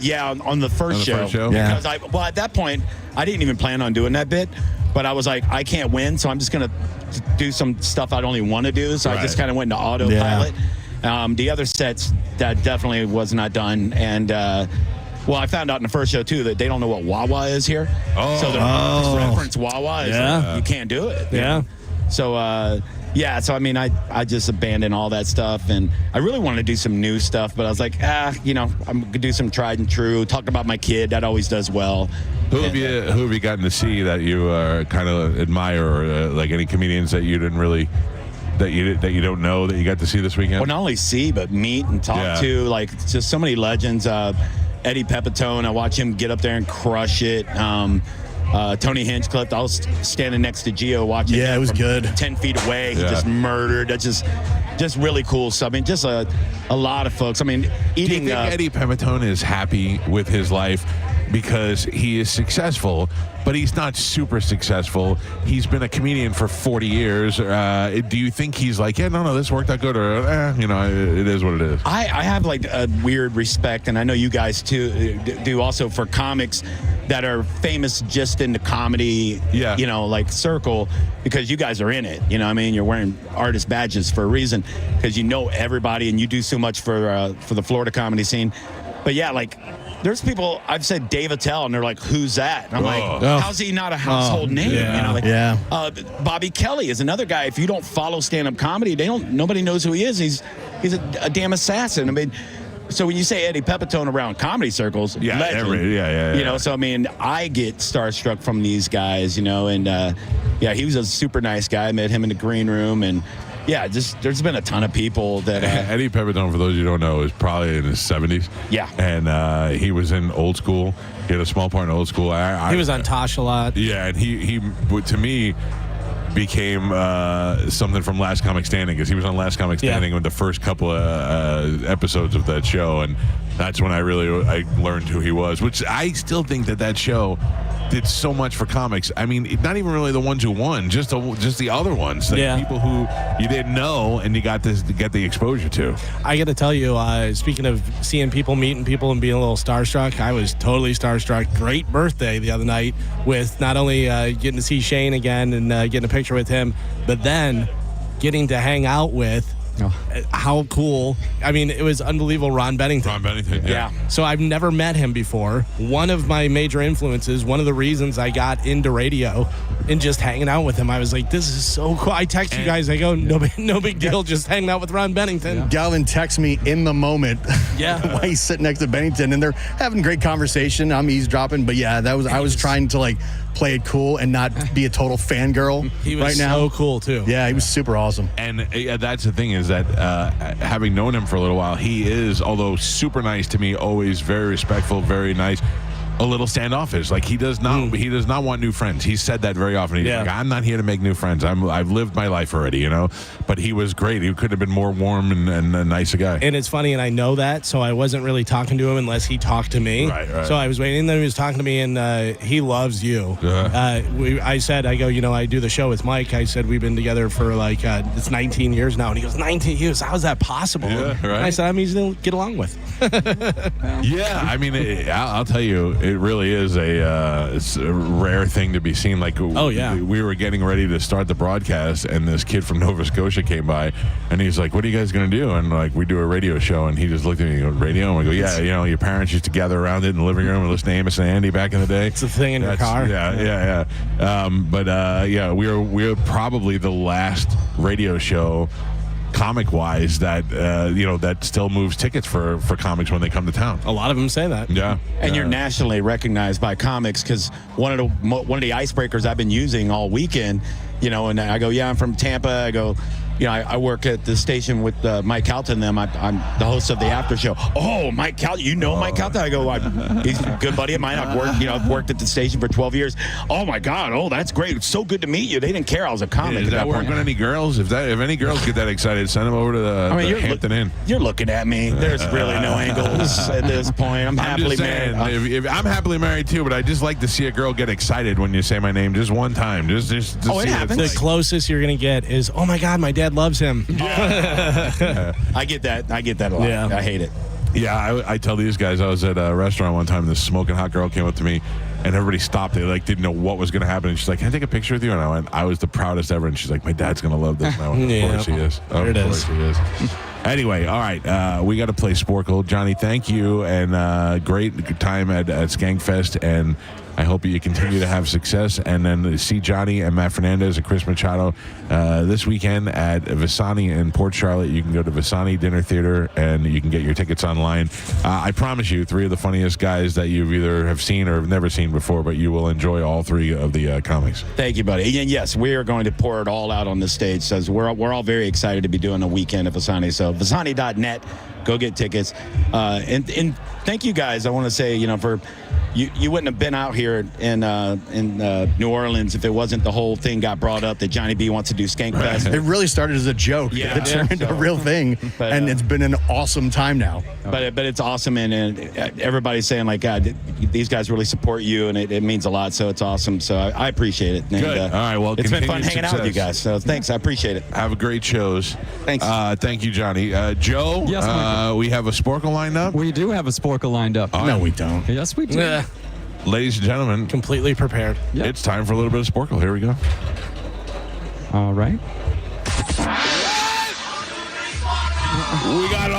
Speaker 28: Yeah, on the first show.
Speaker 10: Yeah.
Speaker 28: Because at that point, I didn't even plan on doing that bit, but I was like, I can't win, so I'm just gonna do some stuff I don't even want to do. So I just kind of went into autopilot. The other sets that definitely was not done, and I found out in the first show too that they don't know what Wawa is here. So the reference Wawa is you can't do it.
Speaker 8: Yeah.
Speaker 28: So. So I mean, I just abandoned all that stuff, and I really wanted to do some new stuff, but I was like, I'm gonna do some tried and true. Talk about my kid, that always does well.
Speaker 7: Who have you gotten to see that you kind of admire, or like any comedians that you didn't really that you don't know that you got to see this weekend?
Speaker 28: Well, not only see, but meet and talk to, like, just so many legends. Eddie Pepitone, I watch him get up there and crush it. Tony Hinchcliffe. I was standing next to Gio watching.
Speaker 10: Yeah, it was good.
Speaker 28: 10 feet away. He just murdered. That's just really cool stuff. I mean, just a lot of folks. I mean, eating.
Speaker 7: Do you think Eddie Pepitone is happy with his life because he is successful, but he's not super successful? He's been a comedian for 40 years. Do you think he's like, yeah, no, this worked out good, or it is what it is?
Speaker 28: I have like a weird respect, and I know you guys too do also, for comics that are famous just in the comedy, like circle, because you guys are in it. You know what I mean? You're wearing artist badges for a reason, because you know everybody and you do so much for the Florida comedy scene. But yeah, like, there's people, I've said Dave Attell, and they're like, who's that? And I'm like, how's he not a household name?
Speaker 10: Yeah.
Speaker 28: Bobby Kelly is another guy. If you don't follow stand-up comedy, nobody knows who he is. He's a damn assassin. I mean, so when you say Eddie Pepitone around comedy circles, legend, so I mean, I get starstruck from these guys, and he was a super nice guy. I met him in the green room, and there's been a ton of people that
Speaker 7: Eddie Pepitone, for those you don't know, is probably in his 70s.
Speaker 28: Yeah,
Speaker 7: and he was in Old School. He had a small part in Old School.
Speaker 8: He was on Tosh a lot.
Speaker 7: Yeah, and he to me became something from Last Comic Standing, because he was on Last Comic Standing with the first couple of episodes of that show, and that's when I learned who he was, which I still think that show did so much for comics. I mean, not even really the ones who won, just the other ones, people who you didn't know and you got to get the exposure to.
Speaker 8: I got to tell you, speaking of seeing people, meeting people, and being a little starstruck, I was totally starstruck. Great birthday the other night, with not only getting to see Shane again and getting a picture with him, but then getting to hang out with. How cool. I mean, it was unbelievable. Ron Bennington.
Speaker 7: Yeah.
Speaker 8: So I've never met him before. One of my major influences, one of the reasons I got into radio and just hanging out with him, I was like, this is so cool. I text you guys, I go, no big deal, just hanging out with Ron Bennington.
Speaker 10: Yeah. Galvin texts me in the moment while he's sitting next to Bennington, and they're having great conversation. I'm eavesdropping, but I was trying to like play it cool and not be a total fangirl.
Speaker 8: He was
Speaker 10: right now.
Speaker 8: So cool too.
Speaker 10: Yeah, he was super awesome.
Speaker 7: And that's the thing, is that having known him for a little while, he is, although super nice to me, always very respectful, very nice, a little standoffish. Like, he does not want new friends. He said that very often. He's like, I'm not here to make new friends. I've lived my life already, But he was great. He could have been more warm and a nicer guy.
Speaker 8: And it's funny, and I know that, so I wasn't really talking to him unless he talked to me.
Speaker 7: Right.
Speaker 8: So I was waiting, and then he was talking to me, and he loves you. I said, I do the show with Mike. I said, we've been together for it's 19 years now. And he goes, 19 years? How is that possible?
Speaker 7: Yeah, right.
Speaker 8: And I said, I'm easy to get along with.
Speaker 7: Yeah, I mean, I'll tell you, it really is it's a rare thing to be seen. Like, we were getting ready to start the broadcast, and this kid from Nova Scotia came by, and he's like, what are you guys going to do? And like, we do a radio show, and he just looked at me and goes, radio? And we go, yeah, your parents used to gather around it in the living room and listen to Amos and Andy back in the day.
Speaker 8: It's a thing in your car.
Speaker 7: Yeah. We were probably the last radio show, comic-wise, that that still moves tickets for comics when they come to town.
Speaker 8: A lot of them say that.
Speaker 7: Yeah,
Speaker 28: and you're nationally recognized by comics, because one of the icebreakers I've been using all weekend, and I go, I'm from Tampa. I go, I work at the station with Mike Calta and them. I'm the host of the after show. Oh, Mike Calta, Mike Calta? I go, he's a good buddy of mine. I've worked at the station for 12 years. Oh my God, that's great. It's so good to meet you. They didn't care I was a comic.
Speaker 7: Does that work on any girls? If any girls get that excited, send them over to the Hampton Inn.
Speaker 28: You're looking at me. There's really no angles at this point. I'm happily married.
Speaker 7: I'm happily married too, but I just like to see a girl get excited when you say my name just one time. Just
Speaker 28: it happens.
Speaker 8: The closest you're going to get is, oh my God, my dad loves him.
Speaker 28: I get that a lot.
Speaker 8: Yeah.
Speaker 28: I hate it.
Speaker 7: Yeah, I tell these guys, I was at a restaurant one time, and this smoking hot girl came up to me, and everybody stopped. They didn't know what was going to happen. And she's like, can I take a picture with you? And I went, I was the proudest ever. And she's like, my dad's going to love this. And I went, of course he is. Of course he is. Anyway, all right, we got to play Sporkle. Johnny, thank you, and great time at Skankfest, and I hope you continue to have success. And then see Johnny and Matt Fernandez and Chris Machado this weekend at Visani in Port Charlotte. You can go to Visani Dinner Theater, and you can get your tickets online. I promise you, three of the funniest guys that you've either have seen or have never seen before, but you will enjoy all three of the comics.
Speaker 28: Thank you, buddy. And yes, we are going to pour it all out on the stage. So we're all very excited to be doing a weekend at Visani. So Visani.net, go get tickets. And thank you guys. I want to say, for you wouldn't have been out here in New Orleans if it wasn't the whole thing got brought up that Johnny B wants to do Skank Fest.
Speaker 10: It really started as a joke.
Speaker 28: Yeah.
Speaker 10: It turned into a real thing, and it's been an awesome time now.
Speaker 28: But it's awesome, and everybody's saying, like, God, these guys really support you, and it means a lot, so it's awesome. So I appreciate it. And,
Speaker 7: Good. All right, well,
Speaker 28: it's been fun
Speaker 7: continued
Speaker 28: hanging out with you
Speaker 7: success.
Speaker 28: guys, so thanks. I appreciate it.
Speaker 7: Have a great shows.
Speaker 28: Thanks.
Speaker 7: Thank you, Johnny. Joe,
Speaker 3: Yes, Michael.
Speaker 7: we have a Sporkle lined up.
Speaker 3: We do have a Sporkle lined up.
Speaker 10: No, we don't.
Speaker 3: Yes, we do.
Speaker 7: Ladies and gentlemen,
Speaker 8: Completely prepared.
Speaker 3: Yep.
Speaker 7: it's time for a little bit of Sporkle. Here we go.
Speaker 3: All right.
Speaker 7: We got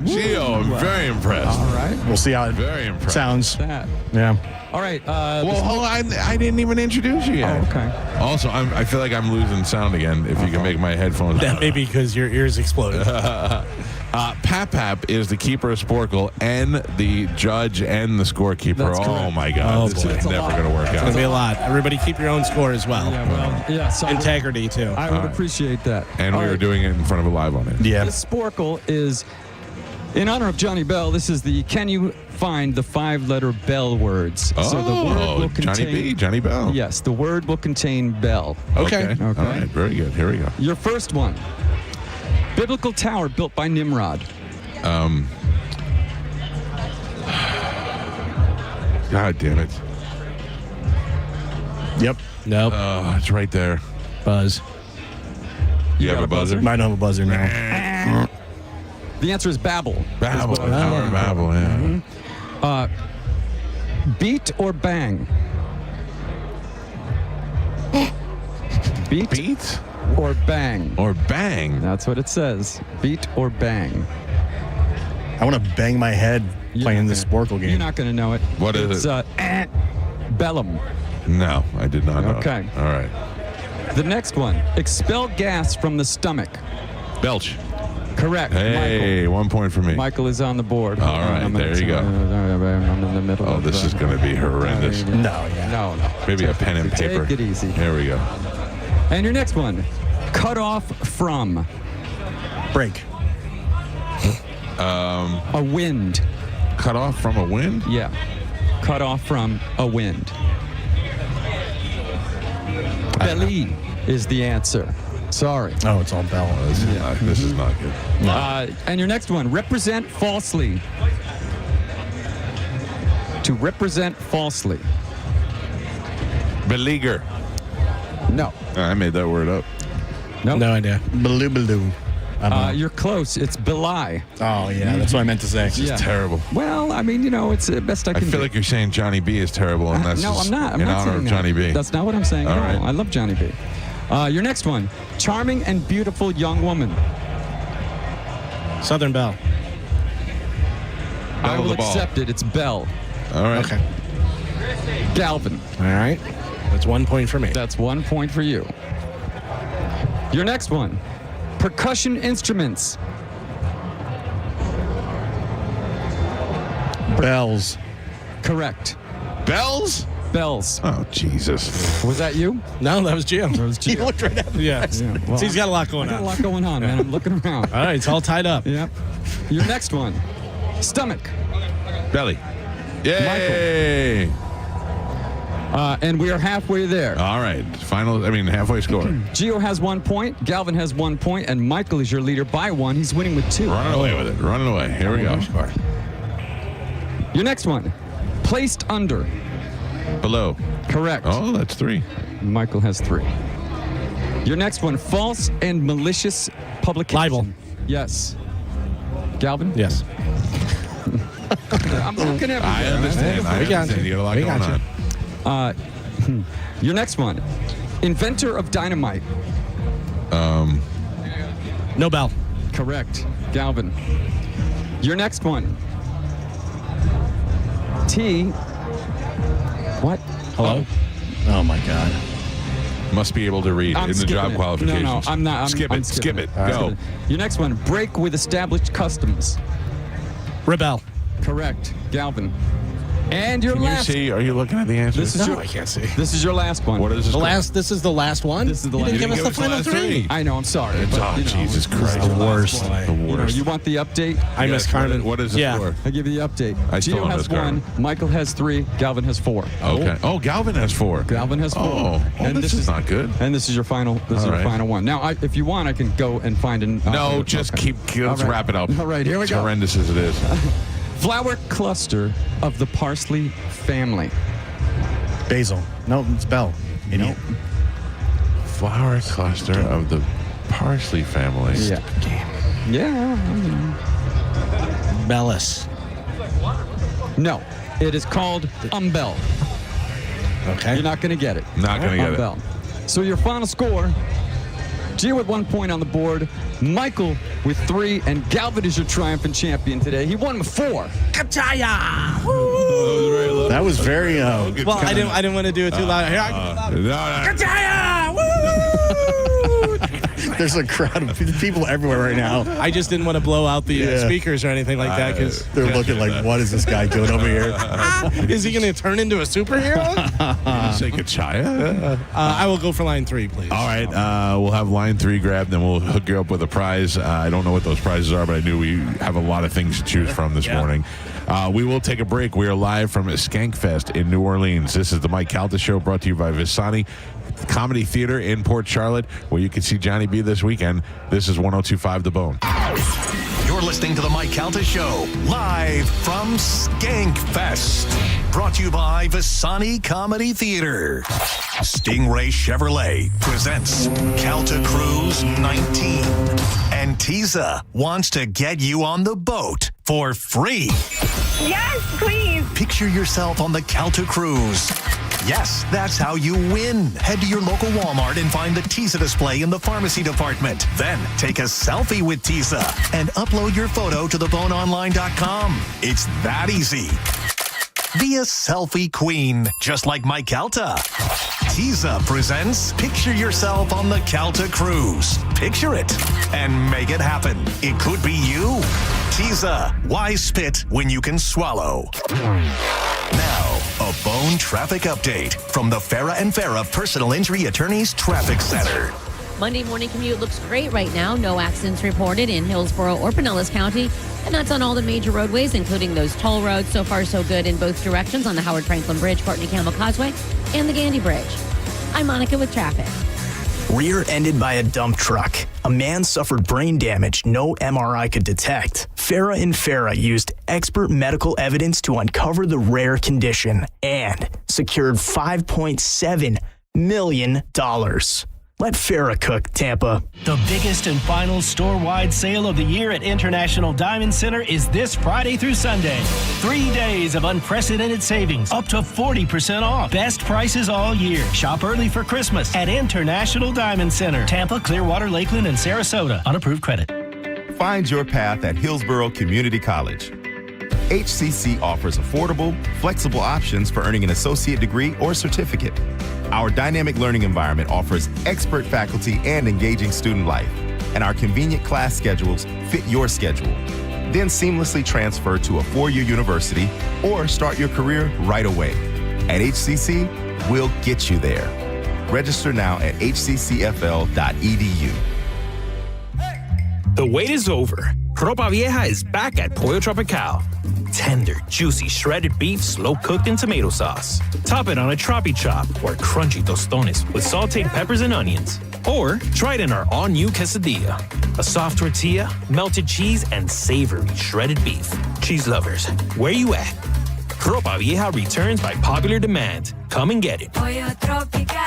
Speaker 7: Gio. I'm very impressed.
Speaker 3: All right.
Speaker 10: We'll see how it
Speaker 7: Very impressed.
Speaker 10: sounds.
Speaker 3: That.
Speaker 10: Yeah.
Speaker 3: All right.
Speaker 7: Well, hold on. I didn't even introduce you yet.
Speaker 3: Oh, okay.
Speaker 7: Also, I feel like I'm losing sound again. If you can make my headphones.
Speaker 8: That may be because your ears exploded.
Speaker 7: Pap is the keeper of Sporkle and the judge and the scorekeeper.
Speaker 3: That's
Speaker 7: Oh
Speaker 3: correct.
Speaker 7: my God,
Speaker 8: Oh,
Speaker 7: this
Speaker 8: boy.
Speaker 7: is
Speaker 3: That's a
Speaker 7: never
Speaker 3: lot.
Speaker 7: going to work
Speaker 8: It's going
Speaker 7: out.
Speaker 8: to be a lot. Everybody keep your own score as well.
Speaker 3: Yeah, well, yes.
Speaker 8: Integrity, too.
Speaker 3: I would appreciate that.
Speaker 7: And
Speaker 3: All
Speaker 7: we were
Speaker 3: right.
Speaker 7: doing it in front of a live audience.
Speaker 10: Yeah.
Speaker 3: This Sporkle is in honor of Johnny Bell. This is the Can You Find the 5-Letter Bell words?
Speaker 7: Oh,
Speaker 3: so the word will
Speaker 7: Johnny
Speaker 3: contain,
Speaker 7: B, Johnny Bell.
Speaker 3: Yes, the word will contain bell.
Speaker 7: Okay.
Speaker 3: Okay.
Speaker 7: All right. Very good. Here we go.
Speaker 3: Your first one. Biblical tower built by Nimrod.
Speaker 7: God damn it.
Speaker 10: Yep.
Speaker 8: Nope.
Speaker 7: It's right there.
Speaker 8: Buzz.
Speaker 7: You have a buzzer?
Speaker 10: Might have a buzzer now.
Speaker 3: The answer is Babel.
Speaker 7: Babel. Tower of Babel, yeah.
Speaker 3: Beat or bang?
Speaker 7: Beat
Speaker 3: or bang?
Speaker 7: or bang?
Speaker 3: That's what it says. Beat or bang?
Speaker 10: I want to bang my head playing this Sporkle game.
Speaker 3: You're not going to know it.
Speaker 7: What is
Speaker 3: it? Bellum.
Speaker 7: No, I did not know.
Speaker 3: Okay.
Speaker 7: All right.
Speaker 3: The next one. Expel gas from the stomach.
Speaker 7: Belch.
Speaker 3: Correct.
Speaker 7: Hey, 1 point for me.
Speaker 3: Michael is on the board.
Speaker 7: All right, there you go.
Speaker 3: I'm in the middle
Speaker 7: Oh,
Speaker 3: of
Speaker 7: this is going to be horrendous.
Speaker 10: No, yeah.
Speaker 3: No.
Speaker 7: Maybe a pen and paper.
Speaker 3: Take it easy.
Speaker 7: There we go.
Speaker 3: And your next one. Cut off from.
Speaker 10: Break.
Speaker 3: A wind.
Speaker 7: Cut off from a wind?
Speaker 3: Yeah. Cut off from a wind. Belly is the answer. Sorry.
Speaker 10: Oh, it's all bell.
Speaker 7: This is not good.
Speaker 3: And your next one. Represent falsely. To represent falsely.
Speaker 7: Beleaguer.
Speaker 3: No.
Speaker 7: I made that word up.
Speaker 3: Nope.
Speaker 8: No idea.
Speaker 10: Baloo baloo.
Speaker 3: You're close. It's belie.
Speaker 10: Oh, yeah. That's what I meant to say.
Speaker 7: This is terrible.
Speaker 3: Well, I mean, it's the best I
Speaker 7: I
Speaker 3: can
Speaker 7: feel
Speaker 3: do.
Speaker 7: like you're saying Johnny B is terrible, and that's
Speaker 3: No,
Speaker 7: just
Speaker 3: I'm not. I'm
Speaker 7: in
Speaker 3: not
Speaker 7: honor
Speaker 3: saying
Speaker 7: of
Speaker 3: that.
Speaker 7: Johnny B.
Speaker 3: That's not what I'm saying
Speaker 7: All
Speaker 3: at all.
Speaker 7: right.
Speaker 3: I love Johnny B. Your next one. Charming and beautiful young woman.
Speaker 8: Southern Belle.
Speaker 3: I
Speaker 7: Belle
Speaker 3: will
Speaker 7: the ball.
Speaker 3: accept it. It's Bell.
Speaker 7: All right.
Speaker 8: Okay.
Speaker 3: Galvin.
Speaker 8: All right. That's 1 point for me.
Speaker 3: That's 1 point for you. Your next one. Percussion instruments.
Speaker 10: Bells.
Speaker 3: Correct.
Speaker 7: Bells?
Speaker 3: Bells.
Speaker 7: Oh, Jesus.
Speaker 3: Was that you?
Speaker 8: No, that was Jim.
Speaker 3: That was Gio.
Speaker 10: He looked right at me.
Speaker 8: Yeah.
Speaker 3: Well,
Speaker 8: So he's got a lot
Speaker 3: I
Speaker 8: going
Speaker 3: got a
Speaker 8: on.
Speaker 3: lot going on, man. I'm looking around.
Speaker 8: All right, it's all tied up.
Speaker 3: Yep. Your next one. Stomach.
Speaker 7: Belly. Yay!
Speaker 3: And we are halfway there.
Speaker 7: All right. Halfway score.
Speaker 3: Gio has 1 point, Galvin has 1 point, and Michael is your leader by 1. He's winning with 2.
Speaker 7: Running away with it. Running away. Here we go.
Speaker 3: Your next one. Placed under.
Speaker 7: Below.
Speaker 3: Correct.
Speaker 7: Oh, that's 3.
Speaker 3: Michael has 3. Your next one. False and malicious publication.
Speaker 8: Libel.
Speaker 3: Yes. Galvin?
Speaker 8: Yes.
Speaker 3: I'm looking at
Speaker 7: I understand. I
Speaker 8: We got
Speaker 7: understand.
Speaker 8: you.
Speaker 7: You got a lot
Speaker 8: We
Speaker 7: going
Speaker 8: got
Speaker 7: on.
Speaker 8: you.
Speaker 3: Your next one. Inventor of dynamite.
Speaker 8: No bell.
Speaker 3: Correct. Galvin. Your next one. T. What?
Speaker 8: Hello?
Speaker 10: Oh, my God.
Speaker 7: Must be able to read
Speaker 3: I'm
Speaker 7: in the
Speaker 3: skipping
Speaker 7: job
Speaker 3: it.
Speaker 7: qualifications.
Speaker 3: No, I'm not.
Speaker 7: Skip
Speaker 3: I'm
Speaker 7: it. Skip
Speaker 3: skipping
Speaker 7: it.
Speaker 3: All right.
Speaker 7: Go.
Speaker 3: Your next one. Break with established customs.
Speaker 8: Rebel.
Speaker 3: Correct. Galvin. And your last.
Speaker 7: Can you see? Are you looking at the answer?
Speaker 8: I can't see.
Speaker 3: This is your last one.
Speaker 7: What is this?
Speaker 8: This is the last one?
Speaker 3: This is the
Speaker 8: You
Speaker 3: last.
Speaker 8: didn't give us the final three.
Speaker 3: I know. I'm sorry.
Speaker 7: Jesus Christ.
Speaker 3: The
Speaker 7: worst.
Speaker 3: You want the update?
Speaker 8: I miss Carmen.
Speaker 7: What is this for?
Speaker 3: I give you the update.
Speaker 7: I still
Speaker 3: Gio
Speaker 7: don't
Speaker 3: has
Speaker 7: miss Carmen.
Speaker 3: 1. Michael has 3. Galvin has 4.
Speaker 7: Okay. Oh, Galvin has 4.
Speaker 3: Galvin has 4.
Speaker 7: Oh,
Speaker 3: and
Speaker 7: this is not good.
Speaker 3: And this is your final. This is your
Speaker 7: right.
Speaker 3: final one. Now, if you want, I can go and find an.
Speaker 7: No, just
Speaker 3: okay.
Speaker 7: let's wrap it up.
Speaker 3: All right, here we
Speaker 7: As
Speaker 3: go.
Speaker 7: horrendous as it is.
Speaker 3: Flower cluster of the parsley family.
Speaker 10: Basil. No, it's Bell. Idiot.
Speaker 7: Flower cluster of the parsley family.
Speaker 3: Yeah. Yeah.
Speaker 8: Bellis.
Speaker 3: No, it is called umbel.
Speaker 8: Okay.
Speaker 3: You're not going to get it.
Speaker 7: Not going to get
Speaker 3: umbel. So your final score: Gio with 1 point on the board, Michael with 3, and Galvin is your triumphant champion today. He won with 4.
Speaker 8: Kachaya!
Speaker 10: That was very.
Speaker 8: Well, I didn't want to do it too loud. Here, I can Kachaya! Woo!
Speaker 10: There's a crowd of people everywhere right now.
Speaker 8: I just didn't want to blow out the speakers or anything like that because
Speaker 10: they're looking like, what is this guy doing over here?
Speaker 8: Is he going to turn into a superhero?
Speaker 7: Say Kachaya?
Speaker 8: I will go for line 3, please.
Speaker 7: All right. We'll have line 3 grabbed, then we'll hook you up with a prize. I don't know what those prizes are, but I knew we have a lot of things to choose from this morning. We will take a break. We are live from Skankfest in New Orleans. This is the Mike Calta Show, brought to you by Visani Comedy Theater in Port Charlotte, where you can see Johnny B this weekend. This is 102.5 The Bone.
Speaker 1: You're listening to the Mike Calta Show, live from Skankfest. Brought to you by Visani Comedy Theater. Stingray Chevrolet presents Calta Cruise 19. And Tisa wants to get you on the boat for free.
Speaker 2: Yes, please.
Speaker 1: Picture yourself on the Calta Cruise. Yes, that's how you win. Head to your local Walmart and find the Tisa display in the pharmacy department. Then take a selfie with Tisa and upload your photo to theboneonline.com. It's that easy. Be a selfie queen, just like Mike Calta. Tisa presents Picture Yourself on the Calta Cruise. Picture it and make it happen. It could be you. Tisa, why spit when you can swallow? Now, a Bone traffic update from the Farah and Farah Personal Injury Attorneys Traffic Center.
Speaker 4: Monday morning commute looks great right now. No accidents reported in Hillsborough or Pinellas County. And that's on all the major roadways, including those toll roads. So far, so good in both directions on the Howard Franklin Bridge, Courtney Campbell Causeway, and the Gandy Bridge. I'm Monica with traffic.
Speaker 9: Rear-ended by a dump truck. A man suffered brain damage no MRI could detect. Farah and Farah used expert medical evidence to uncover the rare condition and secured $5.7 million. Let Farah cook, Tampa.
Speaker 11: The biggest and final store-wide sale of the year at International Diamond Center is this Friday through Sunday. 3 days of unprecedented savings, up to 40% off. Best prices all year. Shop early for Christmas at International Diamond Center. Tampa, Clearwater, Lakeland, and Sarasota. On approved credit.
Speaker 13: Find your path at Hillsborough Community College. HCC offers affordable, flexible options for earning an associate degree or certificate. Our dynamic learning environment offers expert faculty and engaging student life, and our convenient class schedules fit your schedule. Then seamlessly transfer to a four-year university or start your career right away. At HCC, we'll get you there. Register now at hccfl.edu.
Speaker 12: The wait is over. Ropa Vieja is back at Pollo Tropical. Tender, juicy, shredded beef, slow-cooked in tomato sauce. Top it on a tropi chop or crunchy tostones with sauteed peppers and onions. Or try it in our all-new quesadilla. A soft tortilla, melted cheese, and savory shredded beef. Cheese lovers, where you at? Ropa Vieja returns by popular demand. Come and get it.
Speaker 2: Pollo Tropical.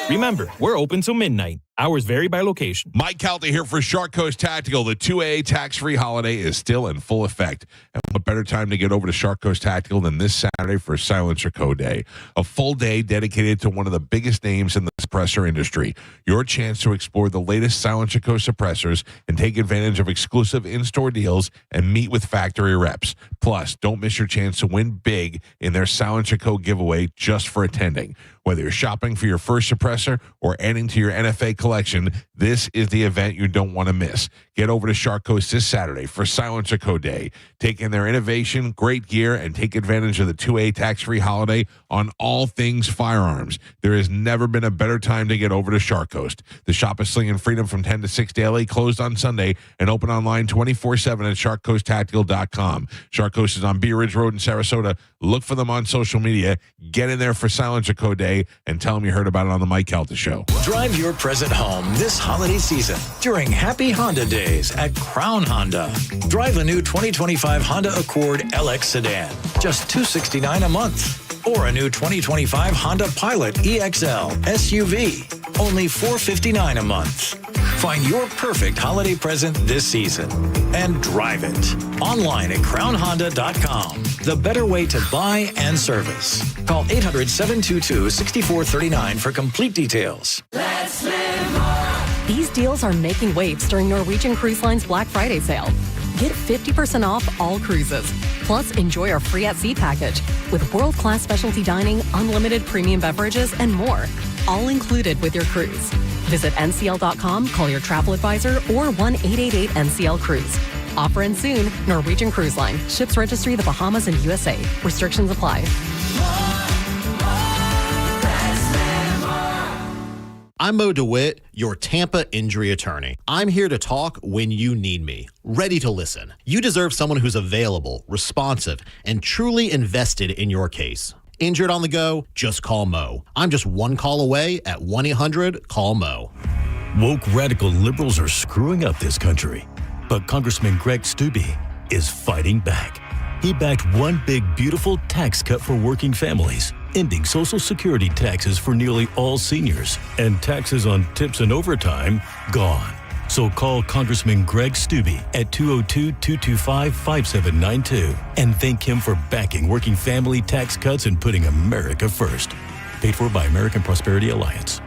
Speaker 12: Remember, we're open till midnight. Hours vary by location.
Speaker 7: Mike Calta here for Shark Coast Tactical. The 2A tax-free holiday is still in full effect. And what better time to get over to Shark Coast Tactical than this Saturday for Silencer Co. Day? A full day dedicated to one of the biggest names in the suppressor industry. Your chance to explore the latest Silencer Co. suppressors and take advantage of exclusive in-store deals and meet with factory reps. Plus, don't miss your chance to win big in their Silencer Co. giveaway just for attending. Whether you're shopping for your first suppressor or adding to your NFA collection, this is the event you don't want to miss. Get over to Shark Coast this Saturday for Silencer Co. Day. Take in their innovation, great gear, and take advantage of the 2A tax-free holiday on all things firearms. There has never been a better time to get over to Shark Coast. The shop is slinging freedom from 10 to 6 daily, closed on Sunday, and open online 24/7 at sharkcoasttactical.com. Shark Coast is on Bee Ridge Road in Sarasota. Look for them on social media. Get in there for Silencer Co. Day and tell them you heard about it on the Mike Calta Show.
Speaker 14: Drive your present home this holiday season during Happy Honda Days at Crown Honda. Drive a new 2025 Honda Accord LX sedan, just $269 a month. Or a new 2025 Honda Pilot EXL SUV, only $459 a month. Find your perfect holiday present this season and drive it. Online at crownhonda.com. The better way to buy and service. Call 800-722-6439 for complete details.
Speaker 15: Let's live more. These deals are making waves during Norwegian Cruise Line's Black Friday sale. Get 50% off all cruises. Plus, enjoy our free at sea package with world-class specialty dining, unlimited premium beverages, and more. All included with your cruise. Visit ncl.com, call your travel advisor, or 1-888-NCL-CRUISE. Offer ends soon. Norwegian Cruise Line. Ships registry the Bahamas and USA. Restrictions apply.
Speaker 16: I'm Mo DeWitt, your Tampa injury attorney. I'm here to talk when you need me, ready to listen. You deserve someone who's available, responsive, and truly invested in your case. Injured on the go? Just call Mo. I'm just one call away at 1-800-CALL-MO.
Speaker 18: Woke radical liberals are screwing up this country, but Congressman Greg Steube is fighting back. He backed one big, beautiful tax cut for working families, ending Social Security taxes for nearly all seniors, and taxes on tips and overtime gone. So call Congressman Greg Steube at 202-225-5792 and thank him for backing working family tax cuts and putting America first. Paid for by American Prosperity Alliance.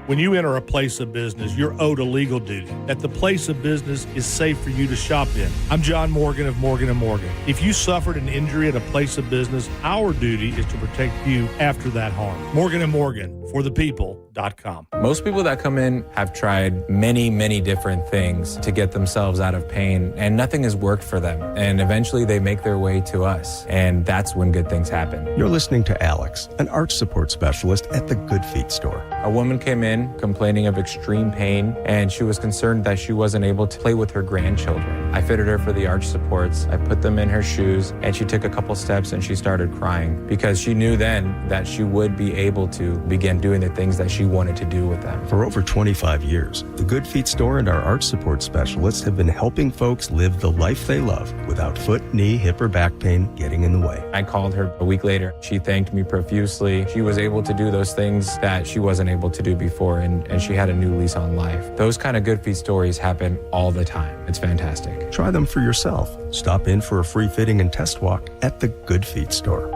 Speaker 19: When you enter a place of business, you're owed a legal duty that the place of business is safe for you to shop in. I'm John Morgan of Morgan & Morgan. If you suffered an injury at a place of business, our duty is to protect you after that harm. Morgan & Morgan, for the people.com.
Speaker 20: Most people that come in have tried many different things to get themselves out of pain, and nothing has worked for them. And eventually they make their way to us, and that's when good things happen.
Speaker 21: You're listening to Alex, an arch support specialist at the Good Feet store.
Speaker 20: A woman came in complaining of extreme pain, and she was concerned that she wasn't able to play with her grandchildren. I fitted her for the arch supports. I put them in her shoes, and she took a couple steps and she started crying because she knew then that she would be able to begin doing the things that she wanted to do with them.
Speaker 21: For over 25 years, the Good Feet store and our arch support specialists have been helping folks live the life they love without foot, knee, hip, or back pain getting in the way.
Speaker 20: I called her a week later. She thanked me profusely. She was able to do those things that she wasn't able to do before, and she had a new lease on life. Those kind of Good Feet stories happen all the time. It's fantastic.
Speaker 21: Try them for yourself. Stop in for a free fitting and test walk at the Good Feet store.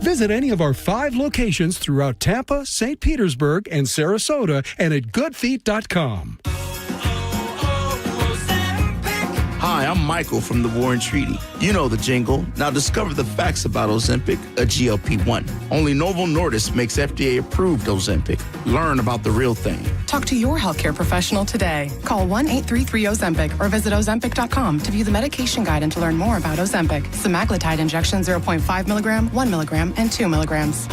Speaker 27: Visit any of our 5 locations throughout Tampa, St. Petersburg, and Sarasota, and at goodfeet.com.
Speaker 29: Hi, I'm Michael from the War and Treaty. You know the jingle. Now discover the facts about Ozempic, a GLP-1. Only Novo Nordisk makes FDA-approved Ozempic. Learn about the real thing.
Speaker 30: Talk to your healthcare professional today. Call 1-833-OZEMPIC or visit Ozempic.com to view the medication guide and to learn more about Ozempic. Semaglutide injection 0.5 milligram, 1 milligram, and 2 milligrams.